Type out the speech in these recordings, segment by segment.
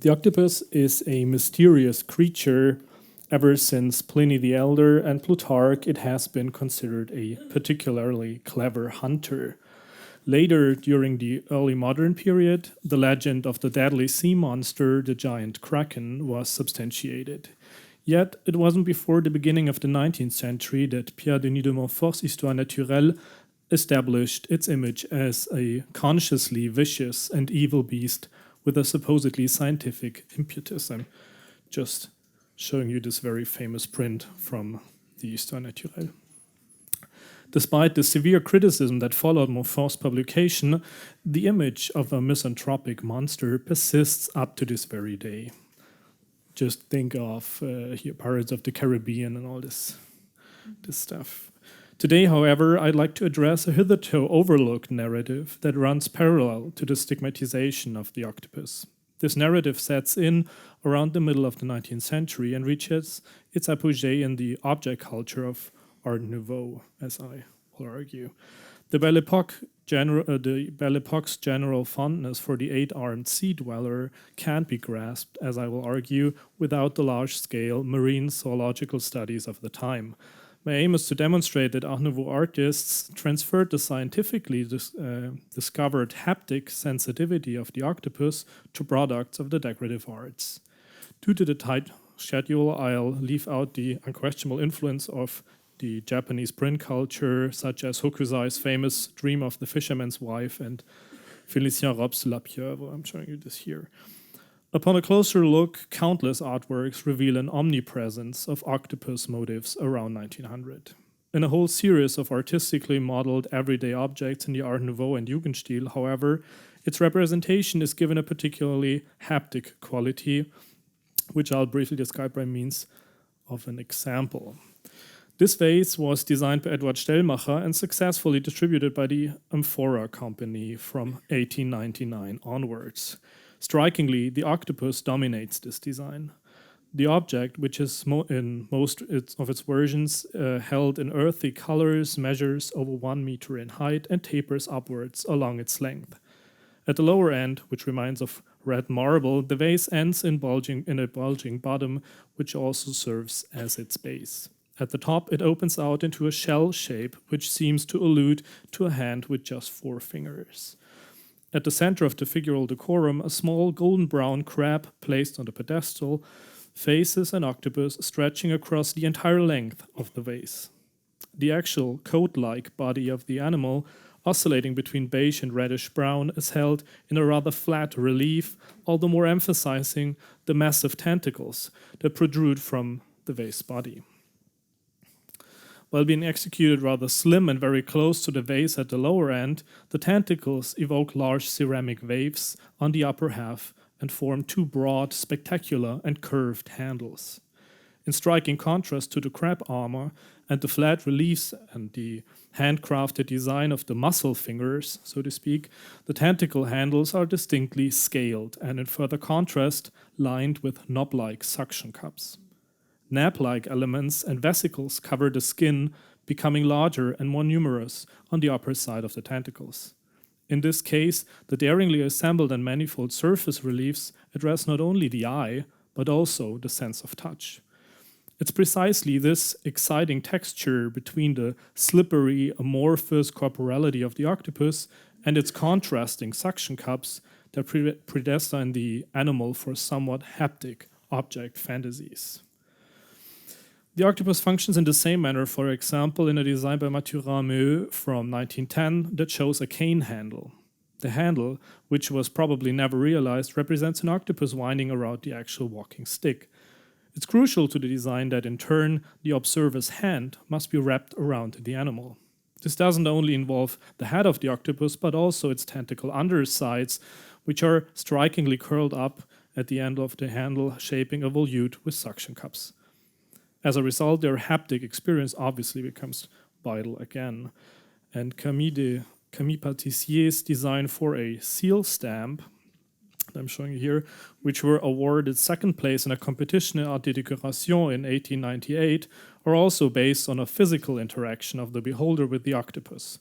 The octopus is a mysterious creature. Ever since Pliny the Elder and Plutarch, it has been considered a particularly clever hunter. Later, during the early modern period, the legend of the deadly sea monster, the giant kraken, was substantiated. Yet, it wasn't before the beginning of the 19th century that Pierre Denis de Montfort's Histoire naturelle established its image as a consciously vicious and evil beast with a supposedly scientific impetus. I'm just showing you this very famous print from the Histoire naturelle. Despite the severe criticism that followed Montfort's publication, the image of a misanthropic monster persists up to this very day. Just think of here, Pirates of the Caribbean and all this stuff. Today, however, I'd like to address a hitherto overlooked narrative that runs parallel to the stigmatization of the octopus. This narrative sets in around the middle of the 19th century and reaches its apogee in the object culture of Art Nouveau, as I will argue. The Belle Époque's general fondness for the eight-armed sea dweller can't be grasped, as I will argue, without the large-scale marine zoological studies of the time. My aim is to demonstrate that Art Nouveau artists transferred the scientifically discovered haptic sensitivity of the octopus to products of the decorative arts. Due to the tight schedule, I'll leave out the unquestionable influence of the Japanese print culture, such as Hokusai's famous Dream of the Fisherman's Wife and Félicien Rob's La Pieuvre. I'm showing you this here. Upon a closer look, countless artworks reveal an omnipresence of octopus motifs around 1900. In a whole series of artistically modeled everyday objects in the Art Nouveau and Jugendstil, however, its representation is given a particularly haptic quality, which I'll briefly describe by means of an example. This vase was designed by Eduard Stellmacher and successfully distributed by the Amphora Company from 1899 onwards. Strikingly, the octopus dominates this design. The object, which is in most of its versions held in earthy colors, measures over 1 meter in height and tapers upwards along its length. At the lower end, which reminds of red marble, the vase ends in a bulging bottom, which also serves as its base. At the top, it opens out into a shell shape, which seems to allude to a hand with just 4 fingers. At the center of the figural decorum, a small golden-brown crab placed on the pedestal faces an octopus stretching across the entire length of the vase. The actual coat-like body of the animal, oscillating between beige and reddish-brown, is held in a rather flat relief, all the more emphasizing the massive tentacles that protrude from the vase body. While being executed rather slim and very close to the vase at the lower end, the tentacles evoke large ceramic waves on the upper half and form 2 broad, spectacular, and curved handles. In striking contrast to the crab armor and the flat reliefs and the handcrafted design of the muscle fingers, so to speak, the tentacle handles are distinctly scaled and in further contrast lined with knob-like suction cups. Nap-like elements and vesicles cover the skin, becoming larger and more numerous on the upper side of the tentacles. In this case, the daringly assembled and manifold surface reliefs address not only the eye, but also the sense of touch. It's precisely this exciting texture between the slippery, amorphous corporality of the octopus and its contrasting suction cups that predestine the animal for somewhat haptic object fantasies. The octopus functions in the same manner, for example, in a design by Mathurin-Meux from 1910 that shows a cane handle. The handle, which was probably never realized, represents an octopus winding around the actual walking stick. It's crucial to the design that, in turn, the observer's hand must be wrapped around the animal. This doesn't only involve the head of the octopus, but also its tentacle undersides, which are strikingly curled up at the end of the handle, shaping a volute with suction cups. As a result, their haptic experience obviously becomes vital again. And Camille Patissier's design for a seal stamp, that I'm showing you here, which were awarded second place in a competition in Art de Décoration in 1898, are also based on a physical interaction of the beholder with the octopus.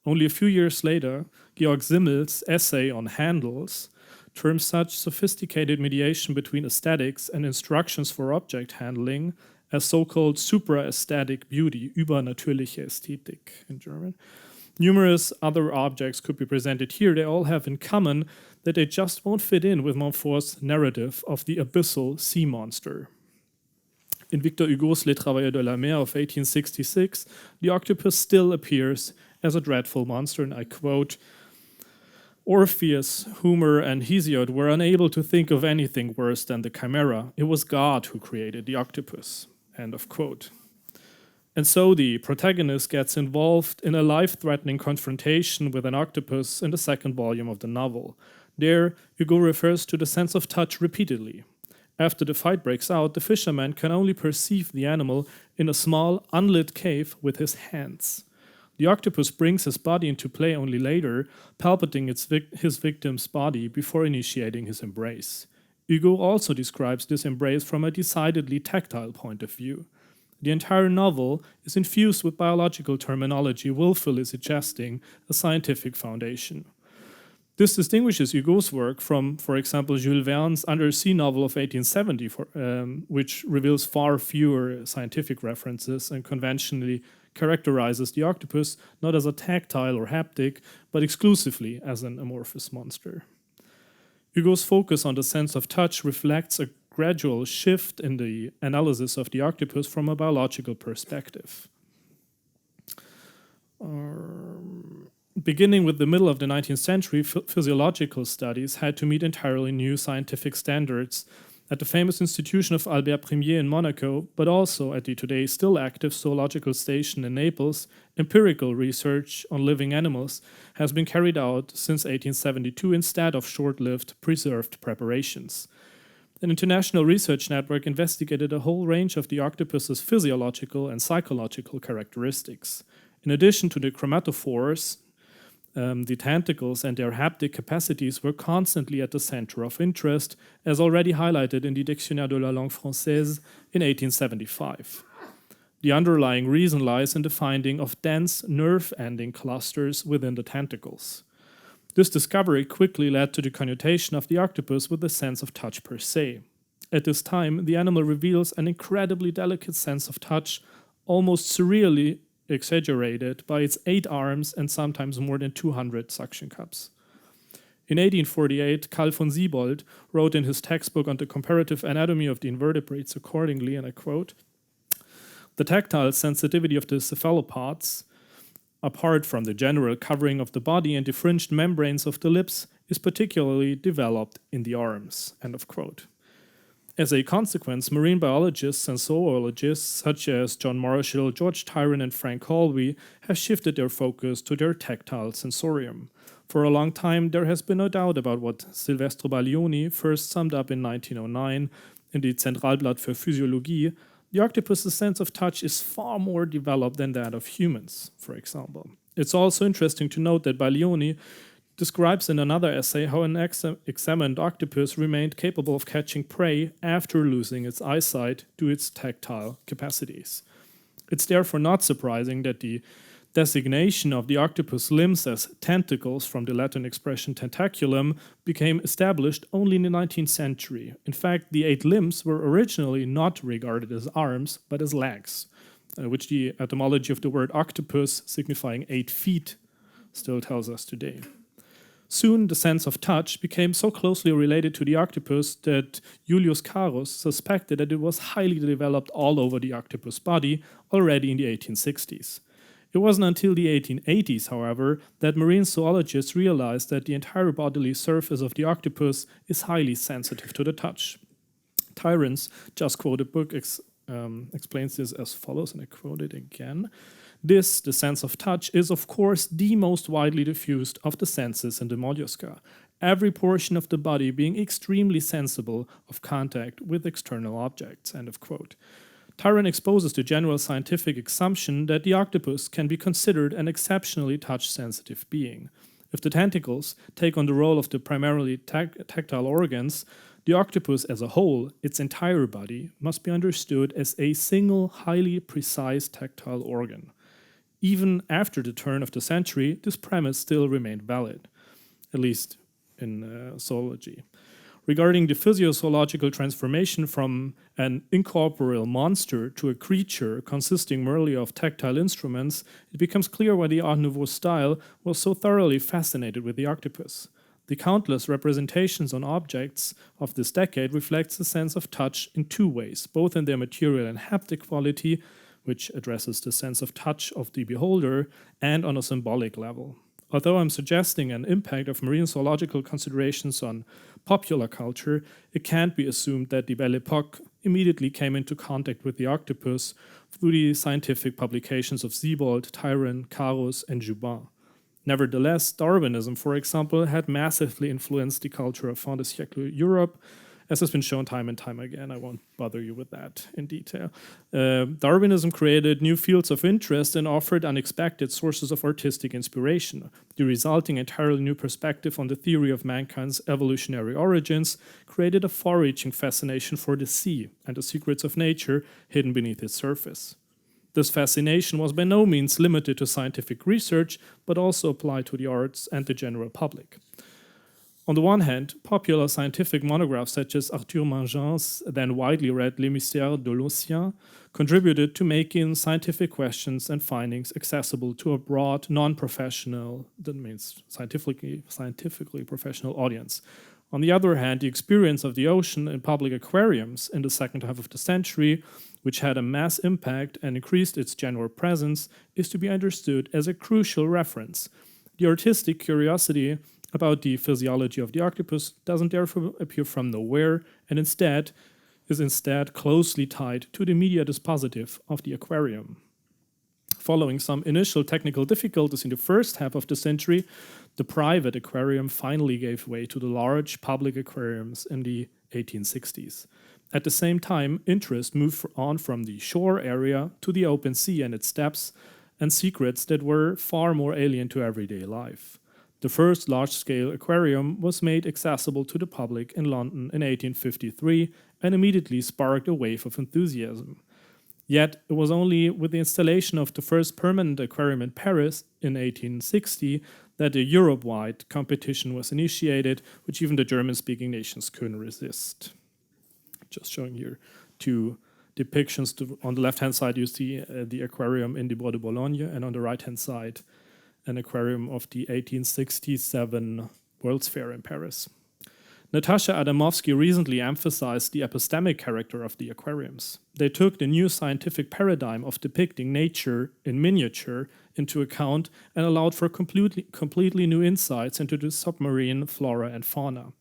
Only a few years later, Georg Simmel's essay on handles terms such sophisticated mediation between aesthetics and instructions for object handling as so-called supra-aesthetic beauty, übernatürliche Ästhetik in German. Numerous other objects could be presented here. They all have in common that they just won't fit in with Montfort's narrative of the abyssal sea monster. In Victor Hugo's Les Travailleurs de la Mer of 1866, the octopus still appears as a dreadful monster, and I quote, Orpheus, Homer, and Hesiod were unable to think of anything worse than the chimera. It was God who created the octopus. End of quote. And so the protagonist gets involved in a life-threatening confrontation with an octopus in the second volume of the novel. There, Hugo refers to the sense of touch repeatedly. After the fight breaks out, the fisherman can only perceive the animal in a small, unlit cave with his hands. The octopus brings his body into play only later, palpating his victim's body before initiating his embrace. Hugo also describes this embrace from a decidedly tactile point of view. The entire novel is infused with biological terminology, willfully suggesting a scientific foundation. This distinguishes Hugo's work from, for example, Jules Verne's undersea novel of 1870, which reveals far fewer scientific references and conventionally characterizes the octopus not as a tactile or haptic, but exclusively as an amorphous monster. Hugo's focus on the sense of touch reflects a gradual shift in the analysis of the octopus from a biological perspective. Beginning with the middle of the 19th century, physiological studies had to meet entirely new scientific standards at the famous institution of Albert Premier in Monaco, but also at the today still active zoological station in Naples. Empirical research on living animals has been carried out since 1872 instead of short-lived preserved preparations. An international research network investigated a whole range of the octopus's physiological and psychological characteristics. In addition to the chromatophores, the tentacles and their haptic capacities were constantly at the center of interest, as already highlighted in the Dictionnaire de la langue française in 1875. The underlying reason lies in the finding of dense nerve-ending clusters within the tentacles. This discovery quickly led to the connotation of the octopus with the sense of touch per se. At this time, the animal reveals an incredibly delicate sense of touch, almost surreally exaggerated by its 8 arms and sometimes more than 200 suction cups. In 1848, Carl von Siebold wrote in his textbook on the comparative anatomy of the invertebrates accordingly, and I quote, "The tactile sensitivity of the cephalopods, apart from the general covering of the body and the fringed membranes of the lips, is particularly developed in the arms." End of quote. As a consequence, marine biologists and zoologists such as John Marshall, George Tyron, and Frank Colby have shifted their focus to their tactile sensorium. For a long time, there has been no doubt about what Silvestro Baglioni first summed up in 1909 in the Zentralblatt für Physiologie. The octopus's sense of touch is far more developed than that of humans, for example. It's also interesting to note that Baglioni describes in another essay how an examined octopus remained capable of catching prey after losing its eyesight due to its tactile capacities. It's therefore not surprising that the designation of the octopus limbs as tentacles, from the Latin expression tentaculum, became established only in the 19th century. In fact, the 8 limbs were originally not regarded as arms, but as legs, which the etymology of the word octopus, signifying 8 feet, still tells us today. Soon, the sense of touch became so closely related to the octopus that Julius Carus suspected that it was highly developed all over the octopus body already in the 1860s. It wasn't until the 1880s, however, that marine zoologists realized that the entire bodily surface of the octopus is highly sensitive to the touch. Tyron's just quoted book explains this as follows, and I quote it again. This, the sense of touch, is of course the most widely diffused of the senses in the mollusca, every portion of the body being extremely sensible of contact with external objects. End of quote. Tyron exposes the general scientific assumption that the octopus can be considered an exceptionally touch-sensitive being. If the tentacles take on the role of the primarily tactile organs, the octopus as a whole, its entire body, must be understood as a single, highly precise tactile organ. Even after the turn of the century, this premise still remained valid, at least in zoology. Regarding the physiological transformation from an incorporeal monster to a creature consisting merely of tactile instruments, it becomes clear why the Art Nouveau style was so thoroughly fascinated with the octopus. The countless representations on objects of this decade reflects the sense of touch in two ways, both in their material and haptic quality, which addresses the sense of touch of the beholder, and on a symbolic level. Although I'm suggesting an impact of marine zoological considerations on popular culture, it can't be assumed that the Belle Époque immediately came into contact with the octopus through the scientific publications of Siebold, Tyron, Carus, and Jubin. Nevertheless, Darwinism, for example, had massively influenced the culture of Fin de Siècle Europe, as has been shown time and time again. I won't bother you with that in detail. Darwinism created new fields of interest and offered unexpected sources of artistic inspiration. The resulting entirely new perspective on the theory of mankind's evolutionary origins created a far-reaching fascination for the sea and the secrets of nature hidden beneath its surface. This fascination was by no means limited to scientific research, but also applied to the arts and the general public. On the one hand, popular scientific monographs such as Arthur Mangin's then widely read Les Mystères de l'Océan contributed to making scientific questions and findings accessible to a broad, non-professional, that means scientifically professional audience. On the other hand, the experience of the ocean in public aquariums in the second half of the century, which had a mass impact and increased its general presence, is to be understood as a crucial reference. The artistic curiosity about the physiology of the octopus doesn't therefore appear from nowhere, and is instead closely tied to the media dispositive of the aquarium. Following some initial technical difficulties in the first half of the century, the private aquarium finally gave way to the large public aquariums in the 1860s. At the same time, interest moved on from the shore area to the open sea and its depths and secrets that were far more alien to everyday life. The first large-scale aquarium was made accessible to the public in London in 1853 and immediately sparked a wave of enthusiasm. Yet, it was only with the installation of the first permanent aquarium in Paris in 1860 that a Europe-wide competition was initiated, which even the German-speaking nations couldn't resist. Just showing here two depictions. On the left-hand side, you see the aquarium in the Bois de Boulogne, and on the right-hand side, an aquarium of the 1867 World's Fair in Paris. Natasha Adamovsky recently emphasized the epistemic character of the aquariums. They took the new scientific paradigm of depicting nature in miniature into account and allowed for completely new insights into the submarine flora and fauna.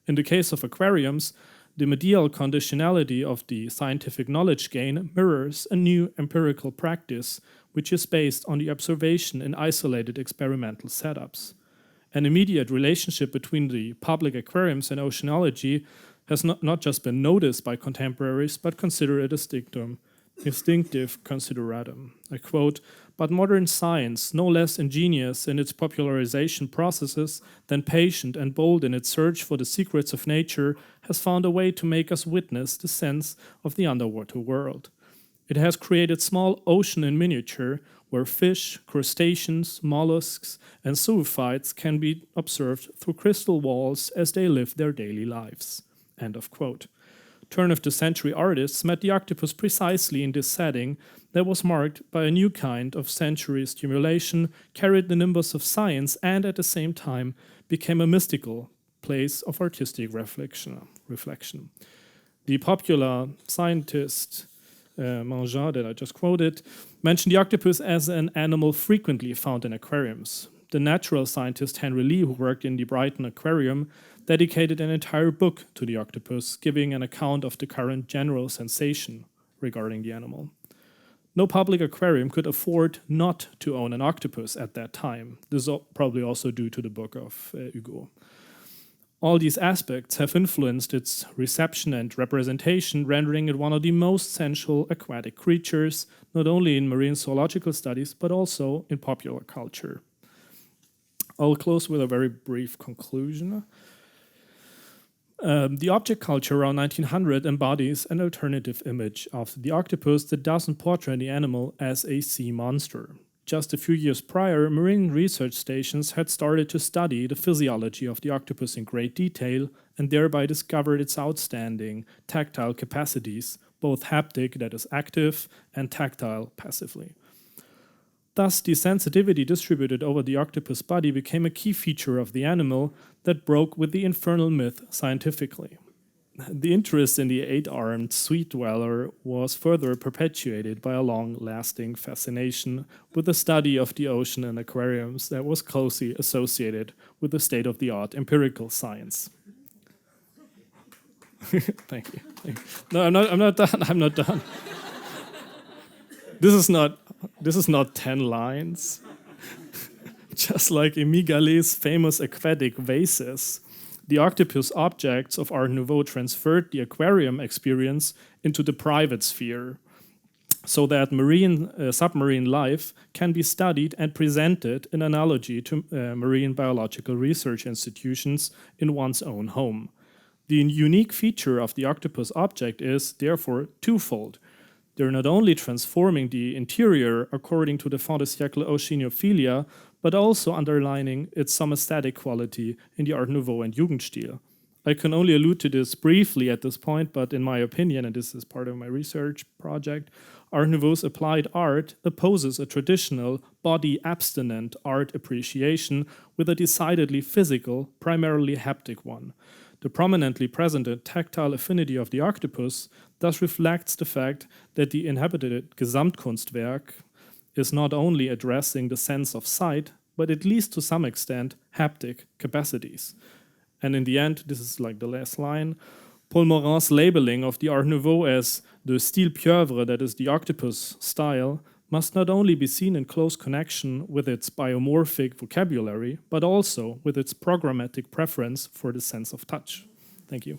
In the case of aquariums, the medial conditionality of the scientific knowledge gain mirrors a new empirical practice which is based on the observation in isolated experimental setups. An immediate relationship between the public aquariums and oceanology has not just been noticed by contemporaries, but considered a distinctive consideratum. I quote, "But modern science, no less ingenious in its popularization processes than patient and bold in its search for the secrets of nature, has found a way to make us witness the sense of the underwater world. It has created small ocean in miniature, where fish, crustaceans, mollusks, and zoophytes can be observed through crystal walls as they live their daily lives." End of quote. Turn-of-the-century artists met the octopus precisely in this setting that was marked by a new kind of sensory stimulation, carried the nimbus of science, and at the same time became a mystical place of artistic reflection. The popular scientist Moser, that I just quoted, mentioned the octopus as an animal frequently found in aquariums. The natural scientist Henry Lee, who worked in the Brighton Aquarium, dedicated an entire book to the octopus, giving an account of the current general sensation regarding the animal. No public aquarium could afford not to own an octopus at that time. This is probably also due to the book of Hugo. All these aspects have influenced its reception and representation, rendering it one of the most sensual aquatic creatures, not only in marine zoological studies, but also in popular culture. I'll close with a very brief conclusion. The object culture around 1900 embodies an alternative image of the octopus that doesn't portray the animal as a sea monster. Just a few years prior, marine research stations had started to study the physiology of the octopus in great detail and thereby discovered its outstanding tactile capacities, both haptic, that is active, and tactile, passively. Thus, the sensitivity distributed over the octopus body became a key feature of the animal that broke with the infernal myth scientifically. The interest in the eight-armed sea dweller was further perpetuated by a long-lasting fascination with the study of the ocean and aquariums that was closely associated with the state-of-the-art empirical science. Thank you. No, I'm not done. I'm not done. This is not 10 lines. Just like Emigalé's famous aquatic vases, the octopus objects of Art Nouveau transferred the aquarium experience into the private sphere, so that submarine life can be studied and presented in analogy to marine biological research institutions in one's own home. The unique feature of the octopus object is, therefore, twofold. They're not only transforming the interior according to the Fin de Siècle oceanophilia, but also underlining its some aesthetic quality in the Art Nouveau and Jugendstil. I can only allude to this briefly at this point, but in my opinion, and this is part of my research project, Art Nouveau's applied art opposes a traditional body-abstinent art appreciation with a decidedly physical, primarily haptic one. The prominently presented tactile affinity of the octopus thus reflects the fact that the inhabited Gesamtkunstwerk is not only addressing the sense of sight, but at least to some extent haptic capacities. And in the end, this is like the last line, Paul Morin's labeling of the Art Nouveau as the style pieuvre, that is the octopus style, must not only be seen in close connection with its biomorphic vocabulary, but also with its programmatic preference for the sense of touch. Thank you.